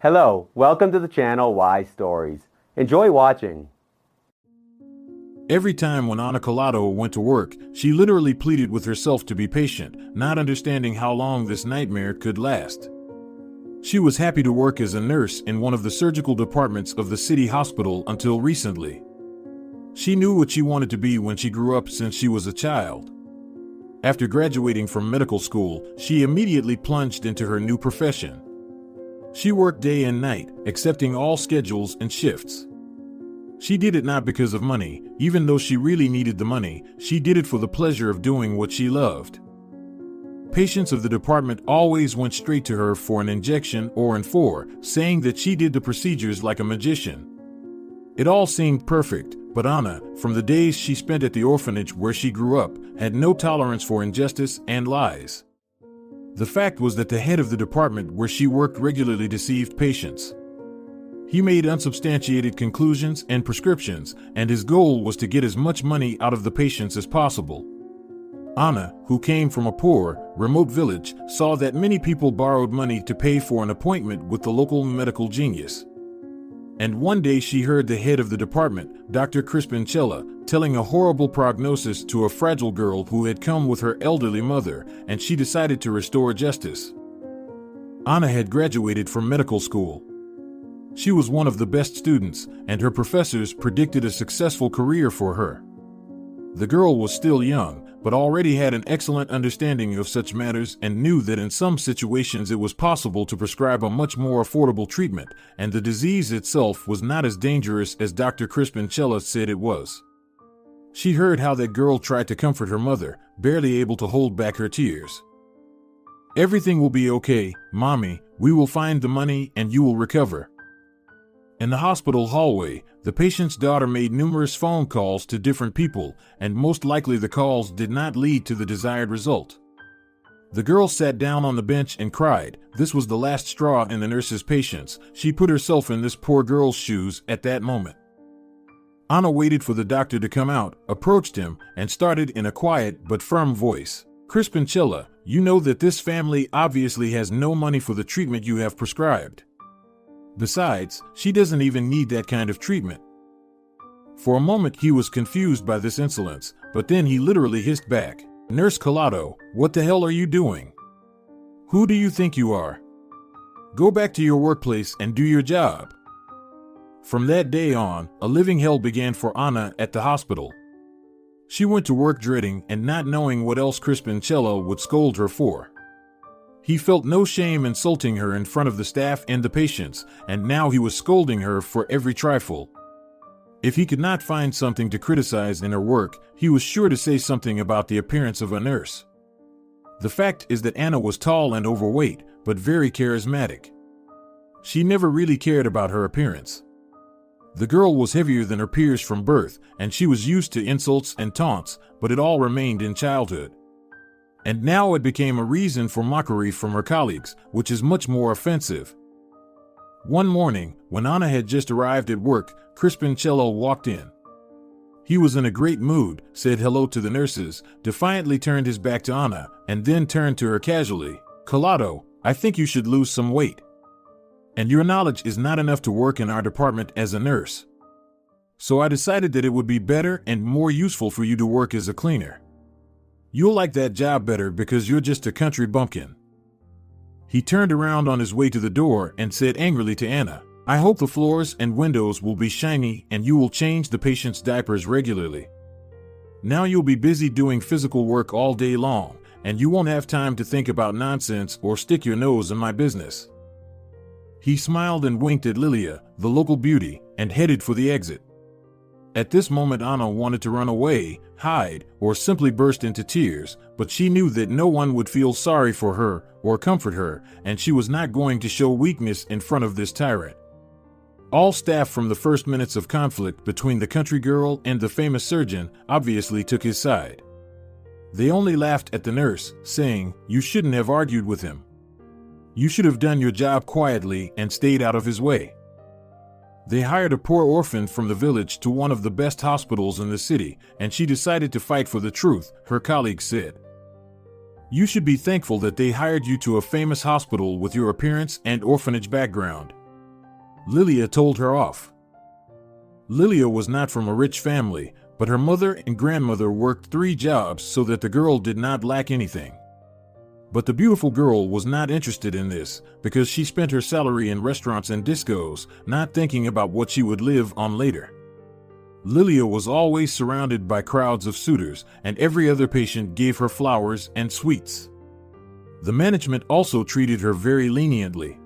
Hello, welcome to the channel Why Stories. Enjoy watching. Every time when Ana Collado went to work, she literally pleaded with herself to be patient, not understanding how long this nightmare could last. She was happy to work as a nurse in one of the surgical departments of the city hospital until recently. She knew what she wanted to be when she grew up since she was a child. After graduating from medical school, she immediately plunged into her new profession. She worked day and night, accepting all schedules and shifts. She did it not because of money, even though she really needed the money. She did it for the pleasure of doing what she loved. Patients of the department always went straight to her for an injection or an IV, saying that she did the procedures like a magician. It all seemed perfect, but Ana, from the days she spent at the orphanage where she grew up, had no tolerance for injustice and lies. The fact was that the head of the department where she worked regularly deceived patients. He made unsubstantiated conclusions and prescriptions, and his goal was to get as much money out of the patients as possible. Ana, who came from a poor, remote village, saw that many people borrowed money to pay for an appointment with the local medical genius. And one day she heard the head of the department, Dr. Crispincella, telling a horrible prognosis to a fragile girl who had come with her elderly mother, and she decided to restore justice. Ana had graduated from medical school. She was one of the best students, and her professors predicted a successful career for her. The girl was still young, but already had an excellent understanding of such matters and knew that in some situations it was possible to prescribe a much more affordable treatment, and the disease itself was not as dangerous as Dr. Crispincella said it was. She heard how that girl tried to comfort her mother, barely able to hold back her tears. "Everything will be okay, Mommy. We will find the money and you will recover." In the hospital hallway, the patient's daughter made numerous phone calls to different people, and most likely the calls did not lead to the desired result. The girl sat down on the bench and cried. This was the last straw in the nurse's patience. She put herself in this poor girl's shoes at that moment. Ana waited for the doctor to come out, approached him, and started in a quiet but firm voice. "Crispincella, you know that this family obviously has no money for the treatment you have prescribed. Besides, she doesn't even need that kind of treatment." For a moment he was confused by this insolence, but then he literally hissed back, "Nurse Collado, what the hell are you doing? Who do you think you are? Go back to your workplace and do your job." From that day on, a living hell began for Ana at the hospital. She went to work dreading and not knowing what else Crispincella would scold her for. He felt no shame insulting her in front of the staff and the patients, and now he was scolding her for every trifle. If he could not find something to criticize in her work, he was sure to say something about the appearance of a nurse. The fact is that Ana was tall and overweight, but very charismatic. She never really cared about her appearance. The girl was heavier than her peers from birth, and she was used to insults and taunts, but it all remained in childhood. And now it became a reason for mockery from her colleagues, which is much more offensive. One morning, when Ana had just arrived at work, Crispincella walked in. He was in a great mood, said hello to the nurses, defiantly turned his back to Ana, and then turned to her casually. "Collado, I think you should lose some weight. And your knowledge is not enough to work in our department as a nurse. So I decided that it would be better and more useful for you to work as a cleaner. You'll like that job better because you're just a country bumpkin." He turned around on his way to the door and said angrily to Ana, "I hope the floors and windows will be shiny and you will change the patient's diapers regularly. Now you'll be busy doing physical work all day long, and you won't have time to think about nonsense or stick your nose in my business." He smiled and winked at Lilia, the local beauty, and headed for the exit. At this moment Ana wanted to run away, hide, or simply burst into tears, but she knew that no one would feel sorry for her or comfort her, and she was not going to show weakness in front of this tyrant. All staff from the first minutes of conflict between the country girl and the famous surgeon obviously took his side. They only laughed at the nurse, saying, "You shouldn't have argued with him. You should have done your job quietly and stayed out of his way." They hired a poor orphan from the village to one of the best hospitals in the city, and she decided to fight for the truth, her colleagues said. You should be thankful that they hired you to a famous hospital with your appearance and orphanage background. Lilia told her off. Lilia was not from a rich family, but her mother and grandmother worked 3 jobs so that the girl did not lack anything. But the beautiful girl was not interested in this, because she spent her salary in restaurants and discos, not thinking about what she would live on later. Lilia was always surrounded by crowds of suitors, and every other patient gave her flowers and sweets. The management also treated her very leniently.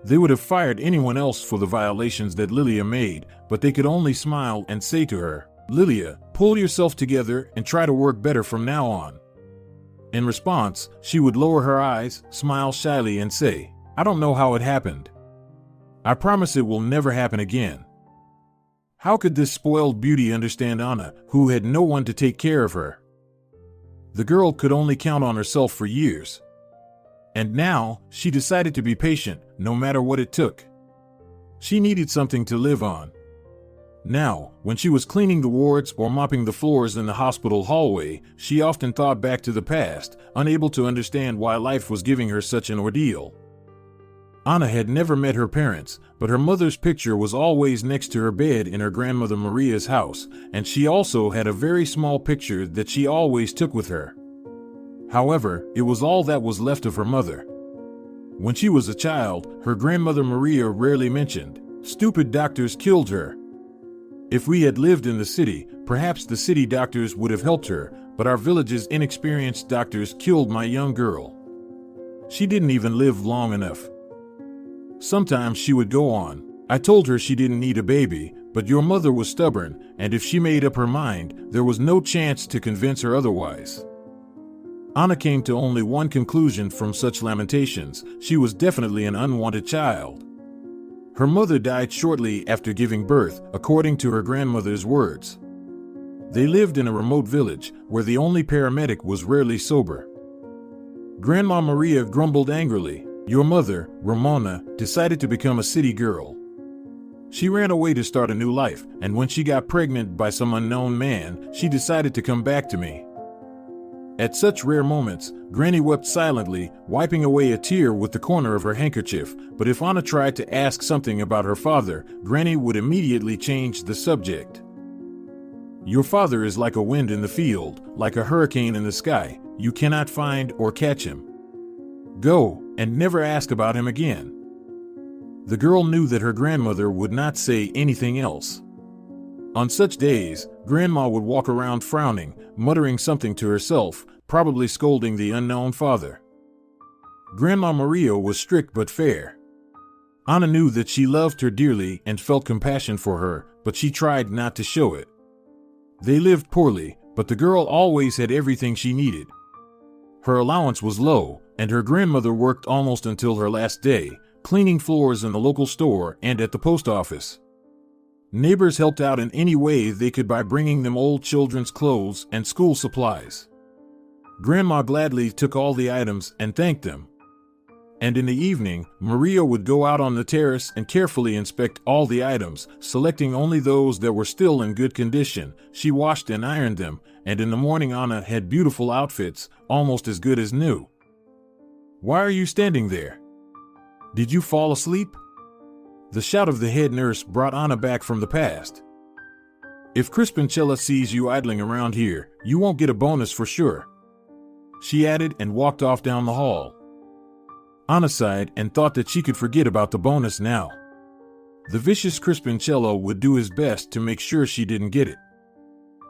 They would have fired anyone else for the violations that Lilia made, but they could only smile and say to her, "Lilia, pull yourself together and try to work better from now on." In response, she would lower her eyes, smile shyly and say, "I don't know how it happened. I promise it will never happen again." How could this spoiled beauty understand Ana, who had no one to take care of her? The girl could only count on herself for years. And now, she decided to be patient, no matter what it took. She needed something to live on. Now, when she was cleaning the wards or mopping the floors in the hospital hallway, she often thought back to the past, unable to understand why life was giving her such an ordeal. Ana had never met her parents, but her mother's picture was always next to her bed in her grandmother Maria's house, and she also had a very small picture that she always took with her. However, it was all that was left of her mother. When she was a child, her grandmother Maria rarely mentioned, "Stupid doctors killed her." If we had lived in the city, perhaps the city doctors would have helped her, but our village's inexperienced doctors killed my young girl. She didn't even live long enough. Sometimes she would go on, "I told her she didn't need a baby, but your mother was stubborn, and if she made up her mind, there was no chance to convince her otherwise." Ana came to only one conclusion from such lamentations: she was definitely an unwanted child. Her mother died shortly after giving birth, according to her grandmother's words. They lived in a remote village, where the only paramedic was rarely sober. Grandma Maria grumbled angrily. Your mother, Ramona, decided to become a city girl. She ran away to start a new life, and when she got pregnant by some unknown man, she decided to come back to me. At such rare moments, Granny wept silently, wiping away a tear with the corner of her handkerchief, but if Ana tried to ask something about her father, Granny would immediately change the subject. Your father is like a wind in the field, like a hurricane in the sky. You cannot find or catch him. Go, and never ask about him again. The girl knew that her grandmother would not say anything else. On such days, Grandma would walk around frowning, muttering something to herself, probably scolding the unknown father. Grandma Maria was strict but fair. Ana knew that she loved her dearly and felt compassion for her, but she tried not to show it. They lived poorly, but the girl always had everything she needed. Her allowance was low, and her grandmother worked almost until her last day, cleaning floors in the local store and at the post office. Neighbors helped out in any way they could by bringing them old children's clothes and school supplies. Grandma gladly took all the items and thanked them. And in the evening, Maria would go out on the terrace and carefully inspect all the items, selecting only those that were still in good condition. She washed and ironed them, and in the morning Ana had beautiful outfits, almost as good as new. Why are you standing there? Did you fall asleep? The shout of the head nurse brought Ana back from the past. If Crispincella sees you idling around here, you won't get a bonus for sure, she added and walked off down the hall. Ana sighed and thought that she could forget about the bonus now. The vicious Crispincella would do his best to make sure she didn't get it.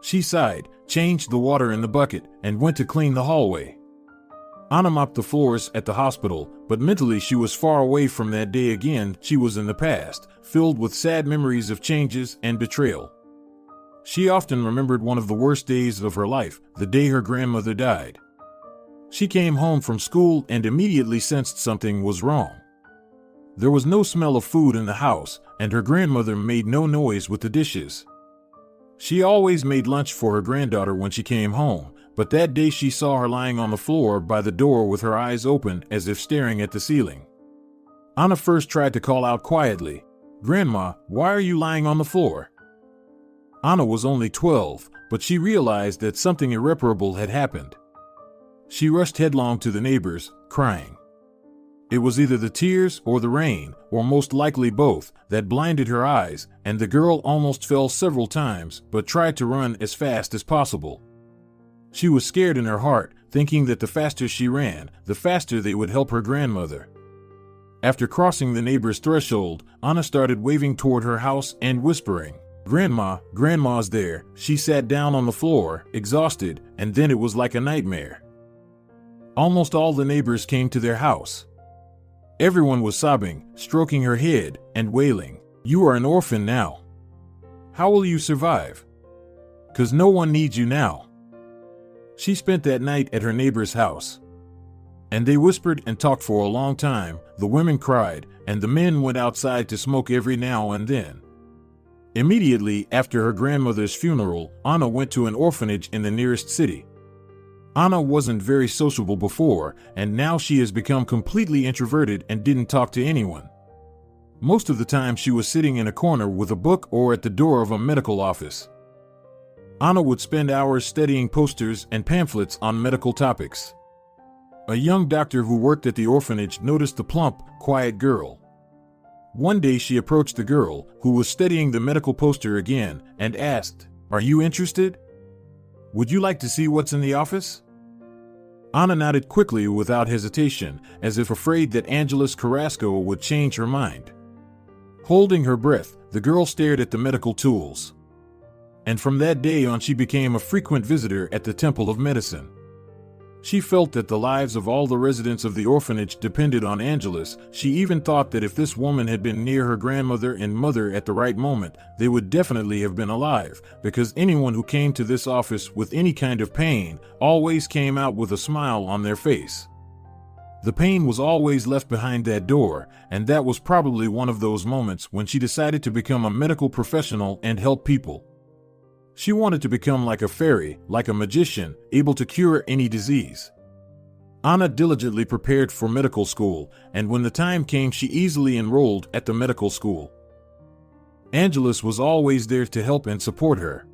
She sighed, changed the water in the bucket, and went to clean the hallway. Ana mopped the floors at the hospital, but mentally she was far away from that day again. She was in the past, filled with sad memories of changes and betrayal. She often remembered one of the worst days of her life, the day her grandmother died. She came home from school and immediately sensed something was wrong. There was no smell of food in the house, and her grandmother made no noise with the dishes. She always made lunch for her granddaughter when she came home, but that day she saw her lying on the floor by the door with her eyes open as if staring at the ceiling. Ana first tried to call out quietly, "Grandma, why are you lying on the floor?" Ana was only 12, but she realized that something irreparable had happened. She rushed headlong to the neighbors, crying. It was either the tears or the rain, or most likely both, that blinded her eyes, and the girl almost fell several times, but tried to run as fast as possible. She was scared in her heart, thinking that the faster she ran, the faster they would help her grandmother. After crossing the neighbor's threshold, Ana started waving toward her house and whispering, "Grandma, Grandma's there." She sat down on the floor, exhausted, and then it was like a nightmare. Almost all the neighbors came to their house. Everyone was sobbing, stroking her head, and wailing, "You are an orphan now. How will you survive? 'Cause no one needs you now." She spent that night at her neighbor's house. And they whispered and talked for a long time. The women cried, and the men went outside to smoke every now and then. Immediately after her grandmother's funeral, Ana went to an orphanage in the nearest city. Ana wasn't very sociable before, and now she has become completely introverted and didn't talk to anyone. Most of the time she was sitting in a corner with a book or at the door of a medical office. Ana would spend hours studying posters and pamphlets on medical topics. A young doctor who worked at the orphanage noticed the plump, quiet girl. One day she approached the girl, who was studying the medical poster again, and asked, "Are you interested? Would you like to see what's in the office?" Ana nodded quickly without hesitation, as if afraid that Angeles Carrasco would change her mind. Holding her breath, the girl stared at the medical tools. And from that day on she became a frequent visitor at the Temple of Medicine. She felt that the lives of all the residents of the orphanage depended on Angeles. She even thought that if this woman had been near her grandmother and mother at the right moment, they would definitely have been alive, because anyone who came to this office with any kind of pain always came out with a smile on their face. The pain was always left behind that door, and that was probably one of those moments when she decided to become a medical professional and help people. She wanted to become like a fairy, like a magician, able to cure any disease. Ana diligently prepared for medical school, and when the time came she easily enrolled at the medical school. Angeles was always there to help and support her.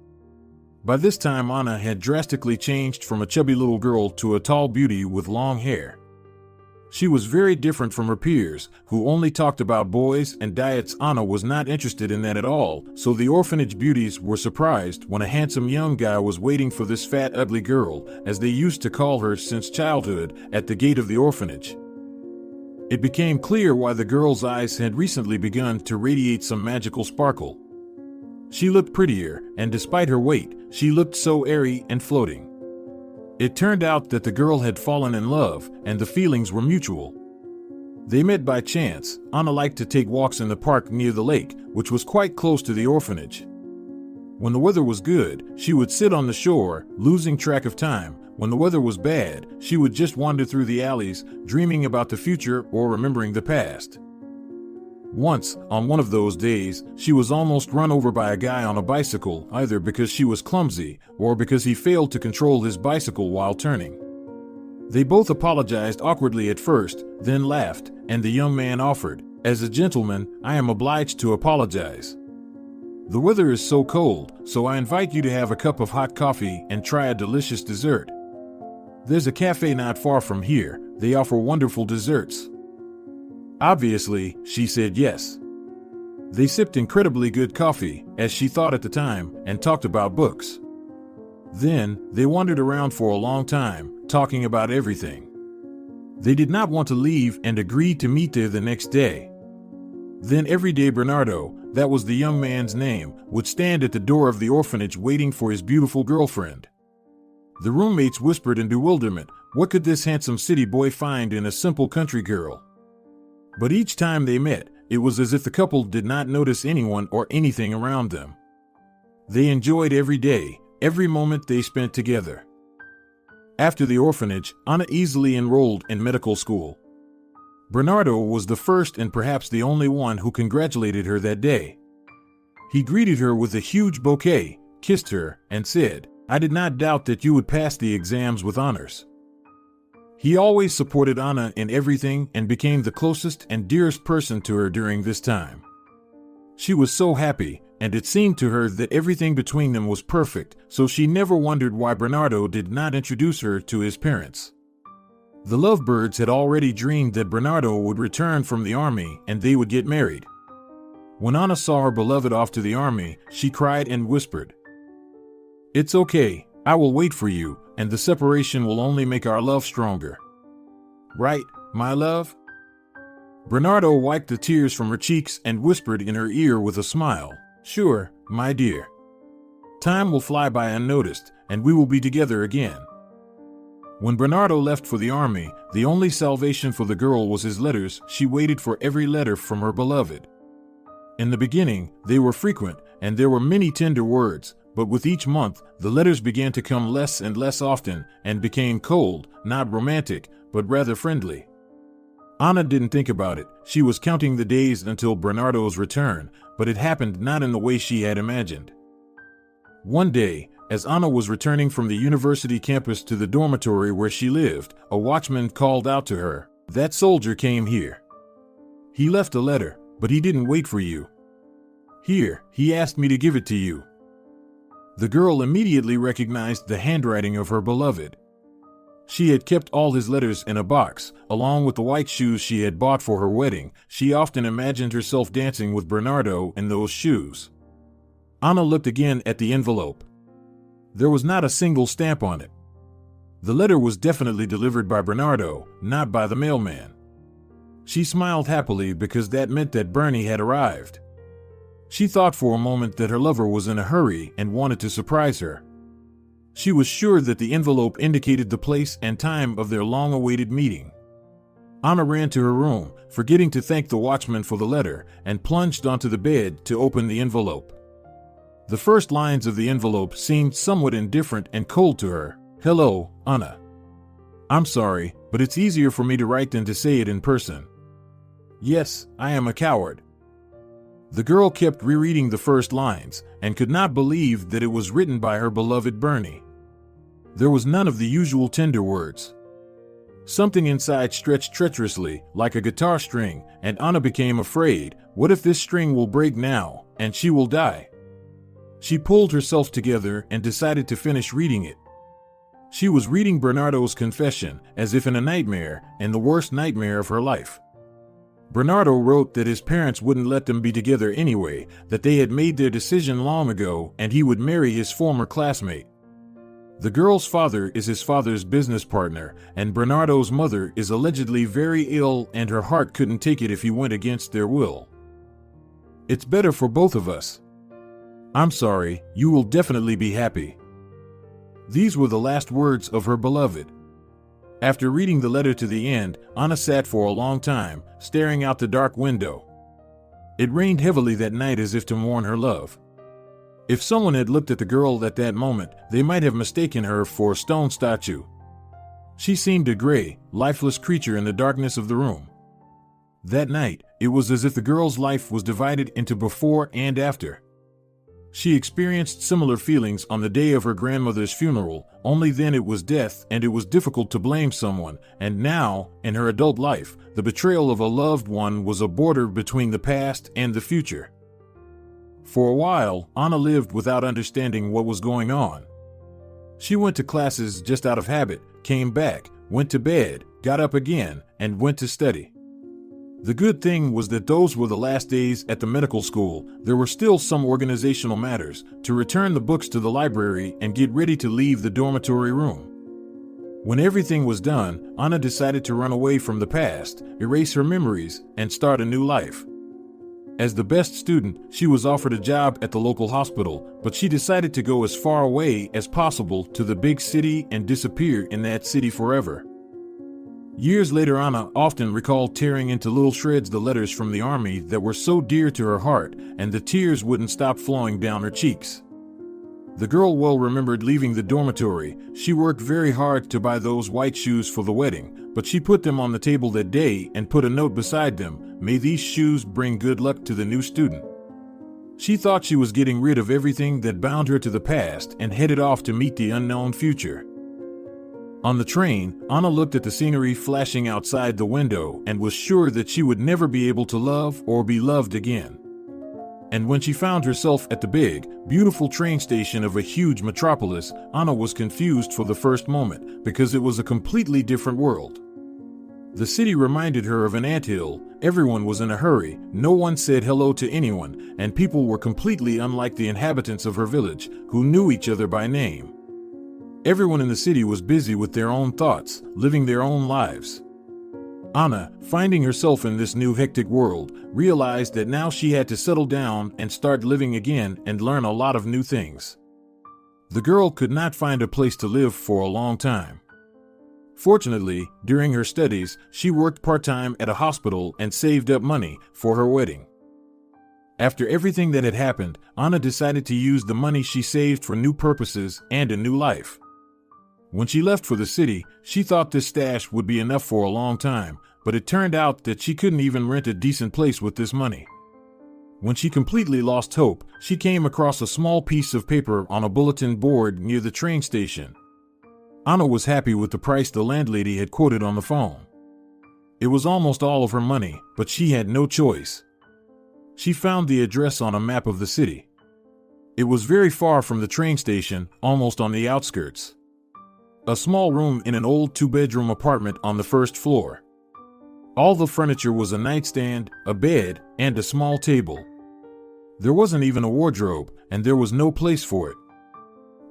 By this time Ana had drastically changed from a chubby little girl to a tall beauty with long hair. She was very different from her peers, who only talked about boys and diets. Ana was not interested in that at all, so the orphanage beauties were surprised when a handsome young guy was waiting for this fat, ugly girl, as they used to call her since childhood, at the gate of the orphanage. It became clear why the girl's eyes had recently begun to radiate some magical sparkle. She looked prettier, and despite her weight, she looked so airy and floating. It turned out that the girl had fallen in love, and the feelings were mutual. They met by chance. Ana liked to take walks in the park near the lake, which was quite close to the orphanage. When the weather was good, she would sit on the shore, losing track of time. When the weather was bad, she would just wander through the alleys, dreaming about the future or remembering the past. Once, on one of those days, she was almost run over by a guy on a bicycle, either because she was clumsy or because he failed to control his bicycle while turning. They both apologized awkwardly at first, then laughed, and the young man offered, "As a gentleman, I am obliged to apologize. The weather is so cold, so I invite you to have a cup of hot coffee and try a delicious dessert. There's a cafe not far from here. They offer wonderful desserts." Obviously, she said yes. They sipped incredibly good coffee, as she thought at the time, and talked about books. Then, they wandered around for a long time, talking about everything. They did not want to leave and agreed to meet there the next day. Then every day Bernardo, that was the young man's name, would stand at the door of the orphanage waiting for his beautiful girlfriend. The roommates whispered in bewilderment, what could this handsome city boy find in a simple country girl? But each time they met, it was as if the couple did not notice anyone or anything around them. They enjoyed every day, every moment they spent together. After the orphanage, Ana easily enrolled in medical school. Bernardo was the first and perhaps the only one who congratulated her that day. He greeted her with a huge bouquet, kissed her, and said, "I did not doubt that you would pass the exams with honors." He always supported Ana in everything and became the closest and dearest person to her during this time. She was so happy, and it seemed to her that everything between them was perfect, so she never wondered why Bernardo did not introduce her to his parents. The lovebirds had already dreamed that Bernardo would return from the army and they would get married. When Ana saw her beloved off to the army, she cried and whispered, "It's okay, I will wait for you, and the separation will only make our love stronger. Right, my love?" Bernardo wiped the tears from her cheeks and whispered in her ear with a smile, "Sure, my dear. Time will fly by unnoticed, and we will be together again." When Bernardo left for the army, the only salvation for the girl was his letters. She waited for every letter from her beloved. In the beginning, they were frequent, and there were many tender words, but with each month, the letters began to come less and less often, and became cold, not romantic, but rather friendly. Ana didn't think about it. She was counting the days until Bernardo's return, but it happened not in the way she had imagined. One day, as Ana was returning from the university campus to the dormitory where she lived, a watchman called out to her, "That soldier came here. He left a letter, but he didn't wait for you. Here, he asked me to give it to you." The girl immediately recognized the handwriting of her beloved. She had kept all his letters in a box, along with the white shoes she had bought for her wedding. She often imagined herself dancing with Bernardo in those shoes. Ana looked again at the envelope. There was not a single stamp on it. The letter was definitely delivered by Bernardo, not by the mailman. She smiled happily because that meant that Bernie had arrived. She thought for a moment that her lover was in a hurry and wanted to surprise her. She was sure that the envelope indicated the place and time of their long-awaited meeting. Ana ran to her room, forgetting to thank the watchman for the letter, and plunged onto the bed to open the envelope. The first lines of the envelope seemed somewhat indifferent and cold to her. "Hello, Ana. I'm sorry, but it's easier for me to write than to say it in person. Yes, I am a coward." The girl kept rereading the first lines and could not believe that it was written by her beloved Bernie. There was none of the usual tender words. Something inside stretched treacherously, like a guitar string, and Ana became afraid. What if this string will break now, and she will die? She pulled herself together and decided to finish reading it. She was reading Bernardo's confession, as if in a nightmare, and the worst nightmare of her life. Bernardo wrote that his parents wouldn't let them be together anyway, that they had made their decision long ago, and he would marry his former classmate. The girl's father is his father's business partner, and Bernardo's mother is allegedly very ill, and her heart couldn't take it if he went against their will. "It's better for both of us. I'm sorry, you will definitely be happy." These were the last words of her beloved. After reading the letter to the end, Ana sat for a long time, staring out the dark window. It rained heavily that night as if to mourn her love. If someone had looked at the girl at that moment, they might have mistaken her for a stone statue. She seemed a gray, lifeless creature in the darkness of the room. That night, it was as if the girl's life was divided into before and after. She experienced similar feelings on the day of her grandmother's funeral, only then it was death and it was difficult to blame someone, and now, in her adult life, the betrayal of a loved one was a border between the past and the future. For a while, Ana lived without understanding what was going on. She went to classes just out of habit, came back, went to bed, got up again, and went to study. The good thing was that those were the last days at the medical school. There were still some organizational matters, to return the books to the library and get ready to leave the dormitory room. When everything was done, Ana decided to run away from the past, erase her memories, and start a new life. As the best student, she was offered a job at the local hospital, but she decided to go as far away as possible to the big city and disappear in that city forever. Years later, Ana often recalled tearing into little shreds the letters from the army that were so dear to her heart, and the tears wouldn't stop flowing down her cheeks. The girl well remembered leaving the dormitory. She worked very hard to buy those white shoes for the wedding, but she put them on the table that day and put a note beside them, "May these shoes bring good luck to the new student." She thought she was getting rid of everything that bound her to the past and headed off to meet the unknown future. On the train, Ana looked at the scenery flashing outside the window and was sure that she would never be able to love or be loved again. And when she found herself at the big, beautiful train station of a huge metropolis, Ana was confused for the first moment, because it was a completely different world. The city reminded her of an anthill. Everyone was in a hurry, no one said hello to anyone, and people were completely unlike the inhabitants of her village, who knew each other by name. Everyone in the city was busy with their own thoughts, living their own lives. Ana, finding herself in this new hectic world, realized that now she had to settle down and start living again and learn a lot of new things. The girl could not find a place to live for a long time. Fortunately, during her studies, she worked part-time at a hospital and saved up money for her wedding. After everything that had happened, Ana decided to use the money she saved for new purposes and a new life. When she left for the city, she thought this stash would be enough for a long time, but it turned out that she couldn't even rent a decent place with this money. When she completely lost hope, she came across a small piece of paper on a bulletin board near the train station. Ana was happy with the price the landlady had quoted on the phone. It was almost all of her money, but she had no choice. She found the address on a map of the city. It was very far from the train station, almost on the outskirts. A small room in an old two-bedroom apartment on the first floor. All the furniture was a nightstand, a bed, and a small table. There wasn't even a wardrobe, and there was no place for it.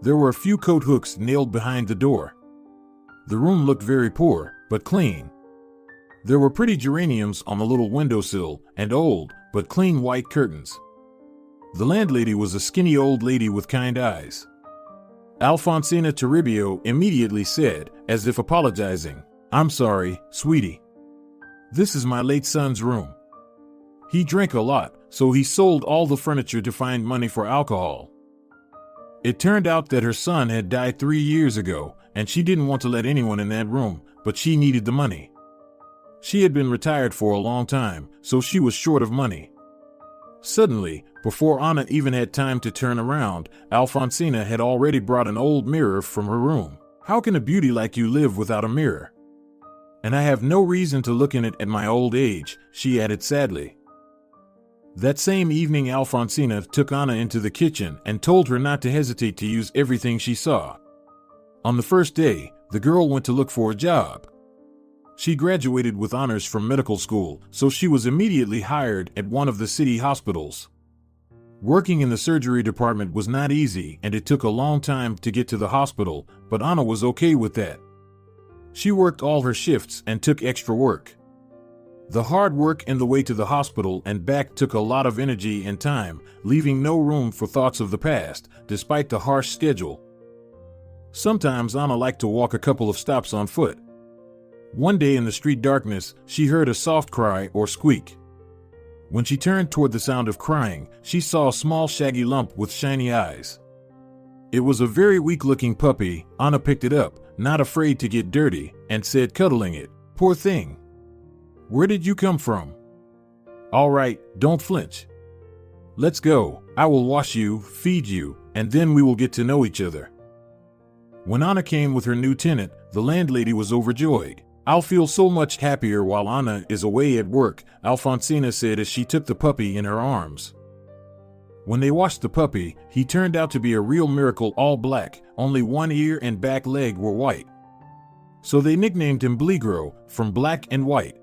There were a few coat hooks nailed behind the door. The room looked very poor, but clean. There were pretty geraniums on the little windowsill and old, but clean white curtains. The landlady was a skinny old lady with kind eyes. Alfonsina Toribio immediately said, as if apologizing, "I'm sorry, sweetie. This is my late son's room. He drank a lot, so he sold all the furniture to find money for alcohol." It turned out that her son had died 3 years ago, and she didn't want to let anyone in that room, but she needed the money. She had been retired for a long time, so she was short of money. Suddenly, before Ana even had time to turn around, Alfonsina had already brought an old mirror from her room. "How can a beauty like you live without a mirror? And I have no reason to look in it at my old age," she added sadly. That same evening, Alfonsina took Ana into the kitchen and told her not to hesitate to use everything she saw. On the first day, the girl went to look for a job. She graduated with honors from medical school, so she was immediately hired at one of the city hospitals. Working in the surgery department was not easy, and it took a long time to get to the hospital, but Ana was okay with that. She worked all her shifts and took extra work. The hard work and the way to the hospital and back took a lot of energy and time, leaving no room for thoughts of the past, despite the harsh schedule. Sometimes Ana liked to walk a couple of stops on foot. One day in the street darkness, she heard a soft cry or squeak. When she turned toward the sound of crying, she saw a small shaggy lump with shiny eyes. It was a very weak-looking puppy. Ana picked it up, not afraid to get dirty, and said, cuddling it, "Poor thing. Where did you come from? All right, don't flinch. Let's go. I will wash you, feed you, and then we will get to know each other." When Ana came with her new tenant, the landlady was overjoyed. "I'll feel so much happier while Ana is away at work," Alfonsina said as she took the puppy in her arms. When they washed the puppy, he turned out to be a real miracle, all black, only one ear and back leg were white. So they nicknamed him Bligro, from black and white.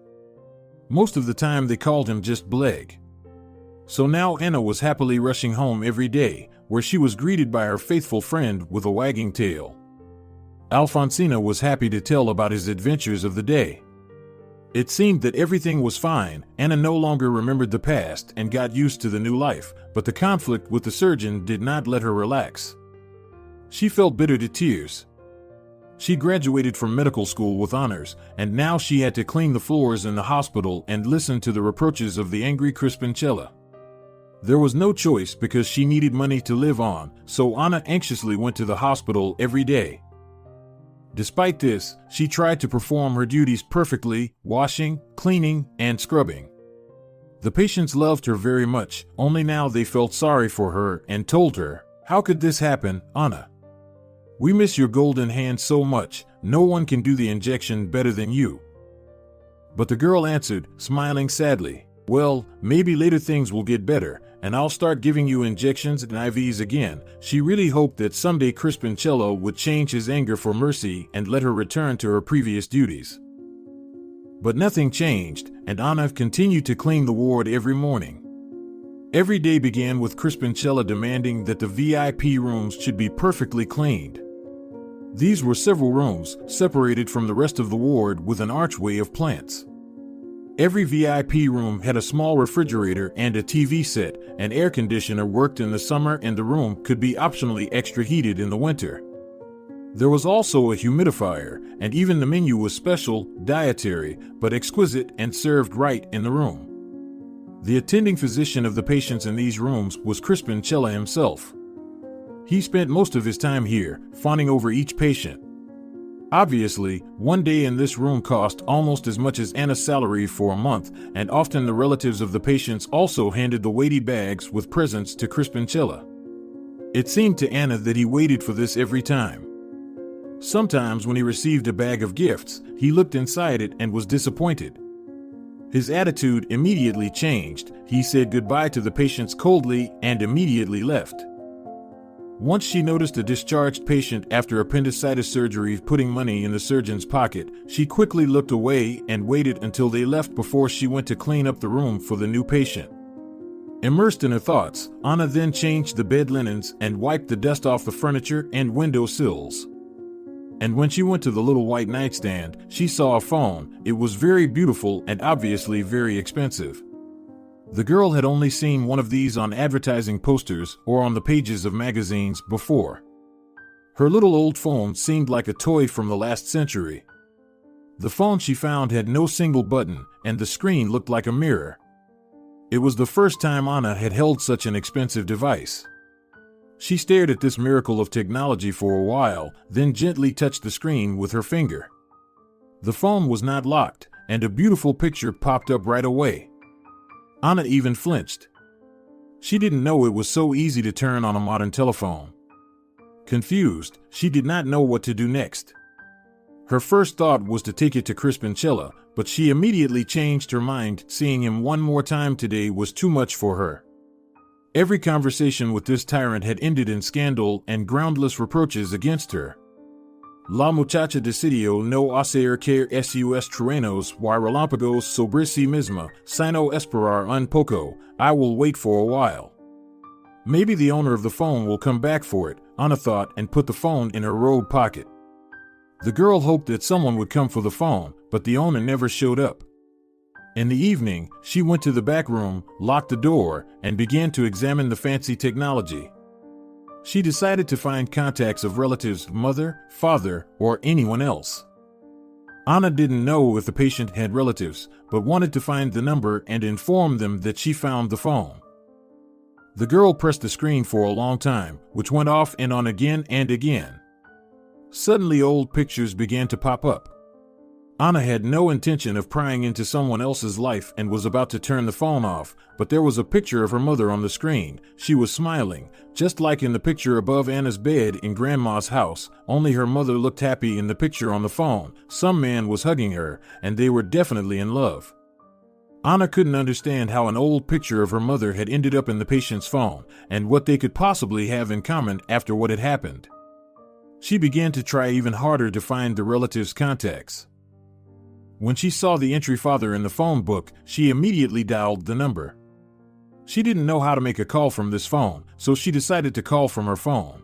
Most of the time they called him just Bleg. So now Ana was happily rushing home every day, where she was greeted by her faithful friend with a wagging tail. Alfonsina was happy to tell about his adventures of the day. It seemed that everything was fine. Ana no longer remembered the past and got used to the new life, but the conflict with the surgeon did not let her relax. She felt bitter to tears. She graduated from medical school with honors, and now she had to clean the floors in the hospital and listen to the reproaches of the angry Crispinchella. There was no choice because she needed money to live on, so Ana anxiously went to the hospital every day. Despite this, she tried to perform her duties perfectly, washing, cleaning, and scrubbing. The patients loved her very much, only now they felt sorry for her and told her, "How could this happen, Ana? We miss your golden hand so much. No one can do the injection better than you." But the girl answered, smiling sadly, "Well, maybe later things will get better, and I'll start giving you injections and IVs again." She really hoped that someday Crispinchella would change his anger for mercy and let her return to her previous duties. But nothing changed, and Ana continued to clean the ward every morning. Every day began with Crispinchella demanding that the VIP rooms should be perfectly cleaned. These were several rooms, separated from the rest of the ward with an archway of plants. Every VIP room had a small refrigerator and a TV set. An air conditioner worked in the summer, and the room could be optionally extra heated in the winter. There was also a humidifier, and even the menu was special, dietary, but exquisite and served right in the room. The attending physician of the patients in these rooms was Crispinchella himself. He spent most of his time here, fawning over each patient. Obviously, one day in this room cost almost as much as Ana's salary for a month, and often the relatives of the patients also handed the weighty bags with presents to Crispinchella. It seemed to Ana that he waited for this every time. Sometimes when he received a bag of gifts, he looked inside it and was disappointed. His attitude immediately changed. He said goodbye to the patients coldly and immediately left. Once she noticed a discharged patient after appendicitis surgery putting money in the surgeon's pocket, she quickly looked away and waited until they left before she went to clean up the room for the new patient. Immersed in her thoughts, Ana then changed the bed linens and wiped the dust off the furniture and window sills. And when she went to the little white nightstand, she saw a phone. It was very beautiful and obviously very expensive. The girl had only seen one of these on advertising posters or on the pages of magazines before. Her little old phone seemed like a toy from the last century. The phone she found had no single button, and the screen looked like a mirror. It was the first time Ana had held such an expensive device. She stared at this miracle of technology for a while, then gently touched the screen with her finger. The phone was not locked, and a beautiful picture popped up right away. Ana even flinched. She didn't know it was so easy to turn on a modern telephone. Confused, she did not know what to do next. Her first thought was to take it to Crispinchella, but she immediately changed her mind. Seeing him one more time today was too much for her. Every conversation with this tyrant had ended in scandal and groundless reproaches against her. La muchacha decidió no hacer que sus truenos y relámpagos sobre sí misma, sino esperar un poco. I will wait for a while. Maybe the owner of the phone will come back for it, Ana thought, and put the phone in her robe pocket. The girl hoped that someone would come for the phone, but the owner never showed up. In the evening, she went to the back room, locked the door, and began to examine the fancy technology. She decided to find contacts of relatives, mother, father, or anyone else. Ana didn't know if the patient had relatives, but wanted to find the number and inform them that she found the phone. The girl pressed the screen for a long time, which went off and on again and again. Suddenly old pictures began to pop up. Ana had no intention of prying into someone else's life and was about to turn the phone off, but there was a picture of her mother on the screen. She was smiling, just like in the picture above Ana's bed in Grandma's house, only her mother looked happy in the picture on the phone. Some man was hugging her, and they were definitely in love. Ana couldn't understand how an old picture of her mother had ended up in the patient's phone, and what they could possibly have in common after what had happened. She began to try even harder to find the relatives' contacts. When she saw the entry father in the phone book, she immediately dialed the number. She didn't know how to make a call from this phone, so she decided to call from her phone.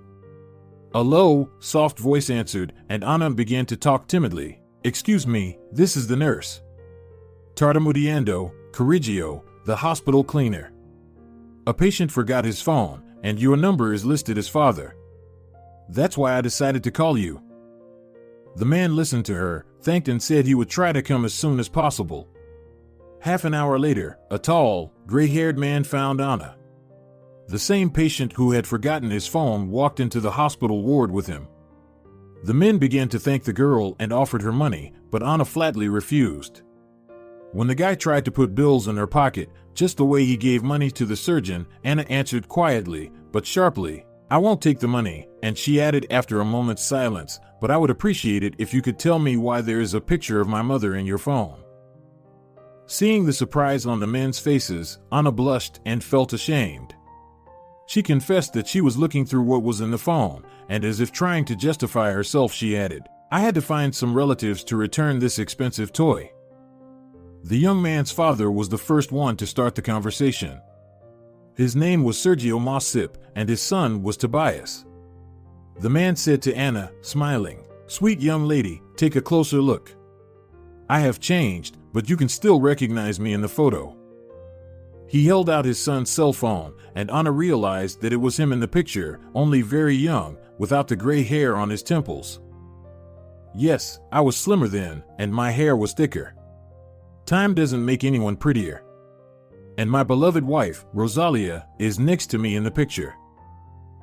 A low, soft voice answered, and Ana began to talk timidly. "Excuse me, this is the nurse. Tartamudeando, Corriggio, the hospital cleaner. A patient forgot his phone, and your number is listed as father. That's why I decided to call you." The man listened to her, thanked and said he would try to come as soon as possible. Half an hour later, a tall, gray-haired man found Ana. The same patient who had forgotten his phone walked into the hospital ward with him. The men began to thank the girl and offered her money, but Ana flatly refused. When the guy tried to put bills in her pocket, just the way he gave money to the surgeon, Ana answered quietly, but sharply, "I won't take the money," and she added after a moment's silence, "But I would appreciate it if you could tell me why there is a picture of my mother in your phone." Seeing the surprise on the men's faces, Ana blushed and felt ashamed. She confessed that she was looking through what was in the phone, and as if trying to justify herself, she added, "I had to find some relatives to return this expensive toy." The young man's father was the first one to start the conversation. His name was Sergio Mossip, and his son was Tobias. The man said to Anna, smiling, "Sweet young lady, take a closer look. I have changed, but you can still recognize me in the photo." He held out his son's cell phone, and Anna realized that it was him in the picture, only very young, without the gray hair on his temples. "Yes, I was slimmer then, and my hair was thicker. Time doesn't make anyone prettier. And my beloved wife, Rosalia, is next to me in the picture.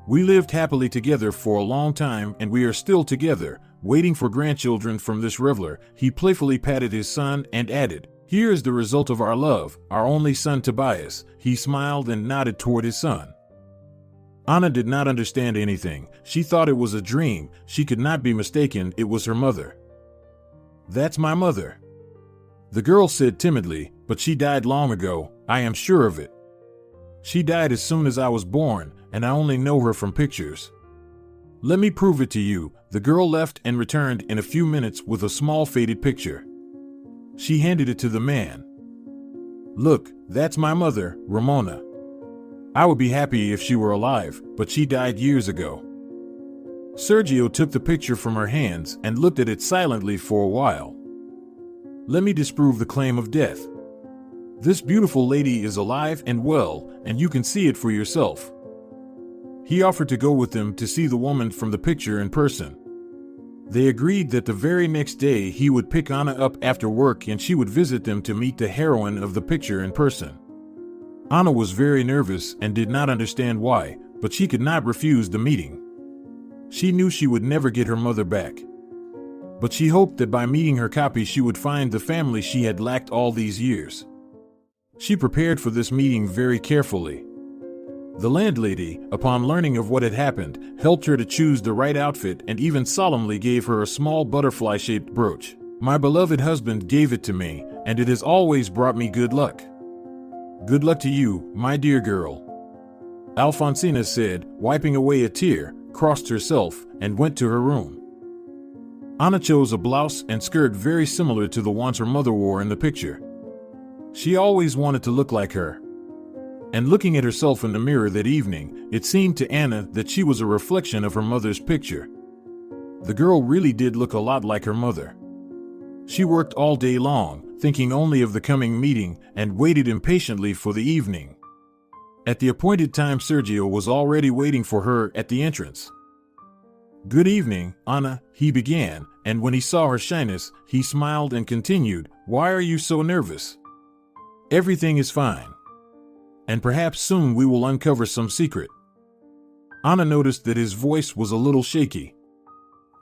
We lived happily together for a long time, and we are still together, waiting for grandchildren from this reveler." He playfully patted his son and added, "Here is the result of our love, our only son Tobias." He smiled and nodded toward his son. Anna did not understand anything. She thought it was a dream. She could not be mistaken. It was her mother. "That's my mother," the girl said timidly, "but she died long ago. I am sure of it. She died as soon as I was born, and I only know her from pictures. Let me prove it to you." The girl left and returned in a few minutes with a small faded picture. She handed it to the man. "Look, that's my mother, Ramona. I would be happy if she were alive, but she died years ago." Sergio took the picture from her hands and looked at it silently for a while. "Let me disprove the claim of death. This beautiful lady is alive and well, and you can see it for yourself." He offered to go with them to see the woman from the picture in person. They agreed that the very next day he would pick Anna up after work and she would visit them to meet the heroine of the picture in person. Anna was very nervous and did not understand why, but she could not refuse the meeting. She knew she would never get her mother back. But she hoped that by meeting her copy she would find the family she had lacked all these years. She prepared for this meeting very carefully. The landlady, upon learning of what had happened, helped her to choose the right outfit and even solemnly gave her a small butterfly-shaped brooch. "My beloved husband gave it to me, and it has always brought me good luck. Good luck to you, my dear girl." Alfonsina said, wiping away a tear, crossed herself, and went to her room. Anna chose a blouse and skirt very similar to the ones her mother wore in the picture. She always wanted to look like her. And looking at herself in the mirror that evening, it seemed to Anna that she was a reflection of her mother's picture. The girl really did look a lot like her mother. She worked all day long, thinking only of the coming meeting, and waited impatiently for the evening. At the appointed time, Sergio was already waiting for her at the entrance. "Good evening, Anna," he began, and when he saw her shyness, he smiled and continued, "Why are you so nervous? Everything is fine. And perhaps soon we will uncover some secret." Anna noticed that his voice was a little shaky.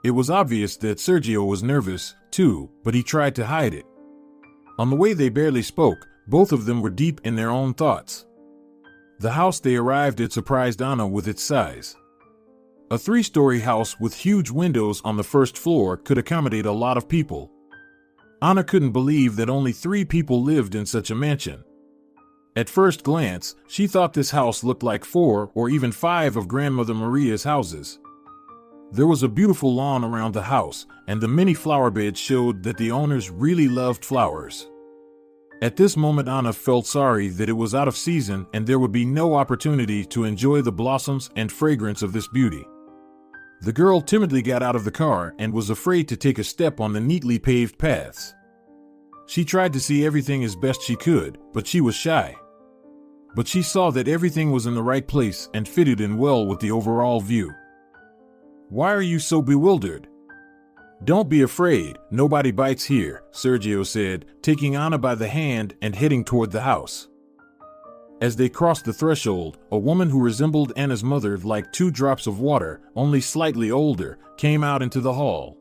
It was obvious that Sergio was nervous, too, but he tried to hide it. On the way they barely spoke, both of them were deep in their own thoughts. The house they arrived at surprised Anna with its size. A 3-story house with huge windows on the first floor could accommodate a lot of people. Anna couldn't believe that only 3 people lived in such a mansion. At first glance, she thought this house looked like 4 or even 5 of Grandmother Maria's houses. There was a beautiful lawn around the house, and the many flower beds showed that the owners really loved flowers. At this moment, Anna felt sorry that it was out of season and there would be no opportunity to enjoy the blossoms and fragrance of this beauty. The girl timidly got out of the car and was afraid to take a step on the neatly paved paths. She tried to see everything as best she could, but she was shy. But she saw that everything was in the right place and fitted in well with the overall view. "Why are you so bewildered? Don't be afraid, nobody bites here," Sergio said, taking Anna by the hand and heading toward the house. As they crossed the threshold, a woman who resembled Anna's mother like 2 drops of water, only slightly older, came out into the hall.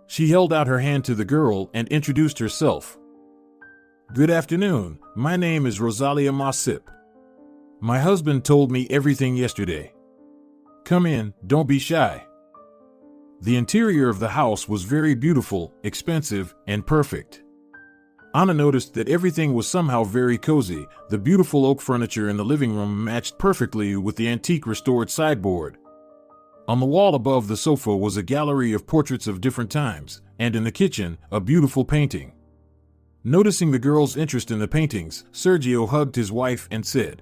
She held out her hand to the girl and introduced herself. "Good afternoon, my name is Rosalia Mossip. My husband told me everything yesterday. Come in, don't be shy." The interior of the house was very beautiful, expensive, and perfect. Anna noticed that everything was somehow very cozy. The beautiful oak furniture in the living room matched perfectly with the antique restored sideboard. On the wall above the sofa was a gallery of portraits of different times, and in the kitchen, a beautiful painting. Noticing the girl's interest in the paintings, Sergio hugged his wife and said,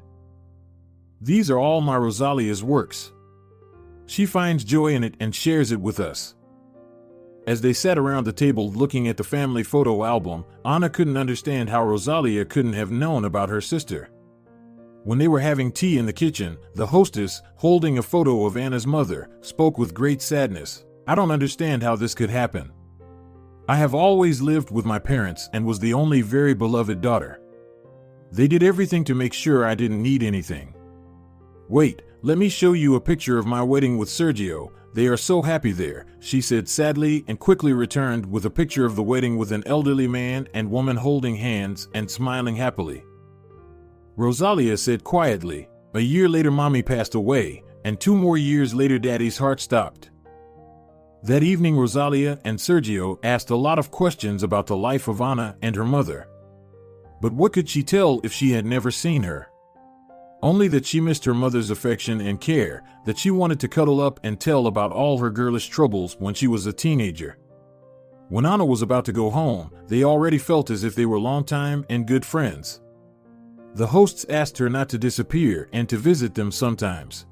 "These are all my Rosalia's works. She finds joy in it and shares it with us." As they sat around the table looking at the family photo album, Ana couldn't understand how Rosalia couldn't have known about her sister. When they were having tea in the kitchen, the hostess, holding a photo of Anna's mother, spoke with great sadness. "I don't understand how this could happen. I have always lived with my parents and was the only very beloved daughter. They did everything to make sure I didn't need anything. Wait, let me show you a picture of my wedding with Sergio. They are so happy there," she said sadly, and quickly returned with a picture of the wedding with an elderly man and woman holding hands and smiling happily. Rosalia said quietly, "A year later Mommy passed away, and 2 more years later Daddy's heart stopped." That evening Rosalia and Sergio asked a lot of questions about the life of Ana and her mother. But what could she tell if she had never seen her? Only that she missed her mother's affection and care, that she wanted to cuddle up and tell about all her girlish troubles when she was a teenager. When Ana was about to go home, they already felt as if they were longtime and good friends. The hosts asked her not to disappear and to visit them sometimes.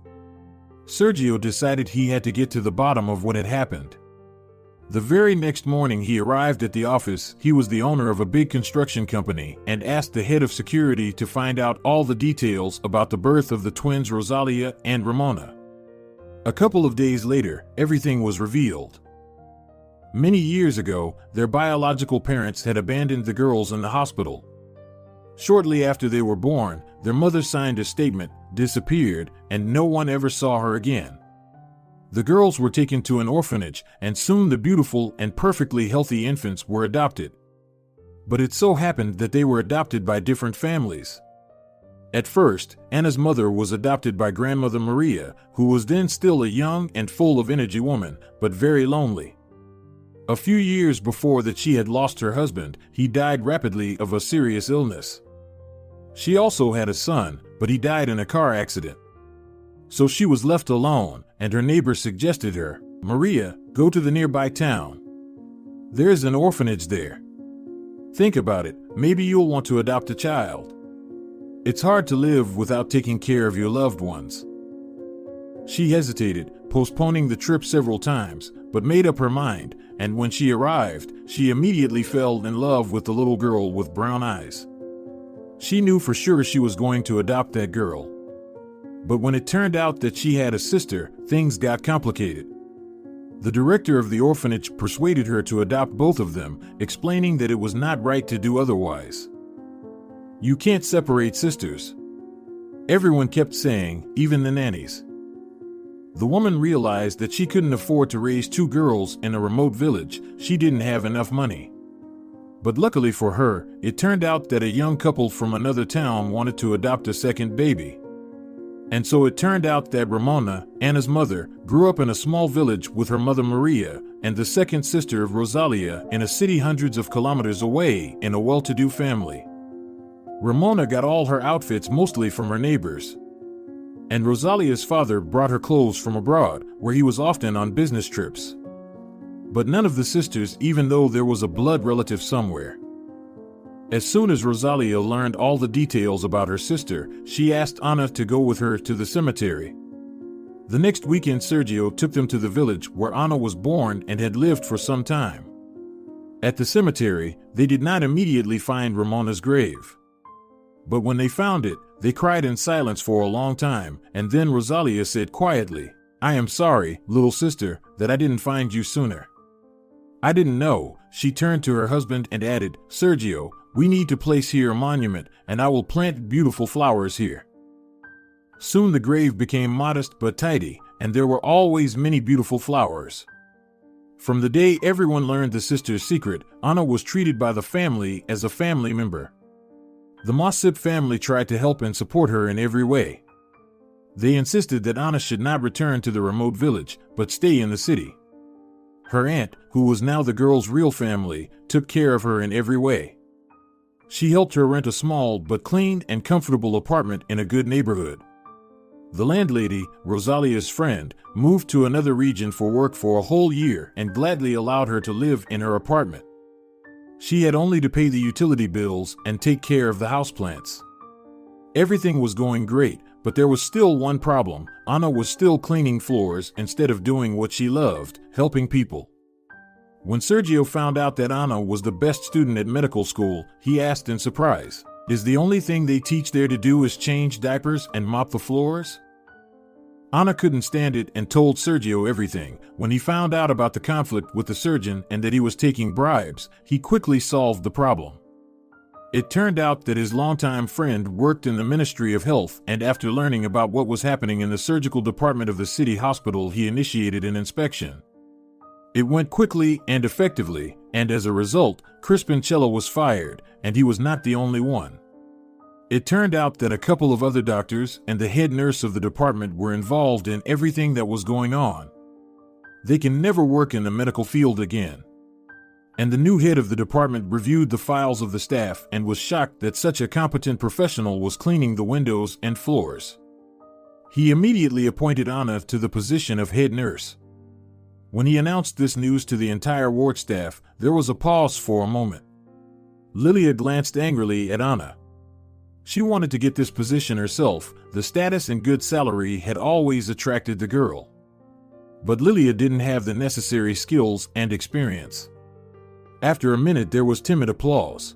Sergio decided he had to get to the bottom of what had happened. The very next morning he arrived at the office. He was the owner of a big construction company and asked the head of security to find out all the details about the birth of the twins Rosalia and Ramona. A couple of days later, everything was revealed. Many years ago, their biological parents had abandoned the girls in the hospital. Shortly after they were born, their mother signed a statement, disappeared, and no one ever saw her again. The girls were taken to an orphanage, and soon the beautiful and perfectly healthy infants were adopted. But it so happened that they were adopted by different families. At first, Anna's mother was adopted by grandmother Maria, who was then still a young and full of energy woman, but very lonely. A few years before that she had lost her husband. He died rapidly of a serious illness. She also had a son, but he died in a car accident. So she was left alone, and her neighbor suggested her, "Maria, go to the nearby town. There's an orphanage there. Think about it, maybe you'll want to adopt a child. It's hard to live without taking care of your loved ones." She hesitated, postponing the trip several times, but made up her mind, and when she arrived, she immediately fell in love with the little girl with brown eyes. She knew for sure she was going to adopt that girl. But when it turned out that she had a sister, things got complicated. The director of the orphanage persuaded her to adopt both of them, explaining that it was not right to do otherwise. "You can't separate sisters," everyone kept saying, even the nannies. The woman realized that she couldn't afford to raise 2 girls in a remote village. She didn't have enough money. But luckily for her, it turned out that a young couple from another town wanted to adopt a second baby. And so it turned out that Ramona, Anna's mother, grew up in a small village with her mother Maria and the second sister of Rosalia in a city hundreds of kilometers away in a well-to-do family. Ramona got all her outfits mostly from her neighbors. And Rosalia's father brought her clothes from abroad, where he was often on business trips. But none of the sisters, even though there was a blood relative somewhere. As soon as Rosalia learned all the details about her sister, she asked Ana to go with her to the cemetery. The next weekend Sergio took them to the village where Ana was born and had lived for some time. At the cemetery, they did not immediately find Ramona's grave. But when they found it, they cried in silence for a long time, and then Rosalia said quietly, "I am sorry, little sister, that I didn't find you sooner. I didn't know." She turned to her husband and added, "Sergio, we need to place here a monument, and I will plant beautiful flowers here." Soon the grave became modest but tidy, and there were always many beautiful flowers. From the day everyone learned the sister's secret, Ana was treated by the family as a family member. The Mossip family tried to help and support her in every way. They insisted that Ana should not return to the remote village, but stay in the city. Her aunt, who was now the girl's real family, took care of her in every way. She helped her rent a small but clean and comfortable apartment in a good neighborhood. The landlady, Rosalia's friend, moved to another region for work for a whole year and gladly allowed her to live in her apartment. She had only to pay the utility bills and take care of the houseplants. Everything was going great, but there was still one problem. Ana was still cleaning floors instead of doing what she loved, helping people. When Sergio found out that Ana was the best student at medical school, he asked in surprise, "Is the only thing they teach there to do is change diapers and mop the floors?" Ana couldn't stand it and told Sergio everything. When he found out about the conflict with the surgeon and that he was taking bribes, he quickly solved the problem. It turned out that his longtime friend worked in the Ministry of Health, and after learning about what was happening in the surgical department of the city hospital, he initiated an inspection. It went quickly and effectively, and as a result, Crispincello was fired, and he was not the only one. It turned out that a couple of other doctors and the head nurse of the department were involved in everything that was going on. They can never work in the medical field again. And the new head of the department reviewed the files of the staff and was shocked that such a competent professional was cleaning the windows and floors. He immediately appointed Ana to the position of head nurse. When he announced this news to the entire ward staff, there was a pause for a moment. Lilia glanced angrily at Ana. She wanted to get this position herself. The status and good salary had always attracted the girl. But Lilia didn't have the necessary skills and experience. After a minute, there was timid applause.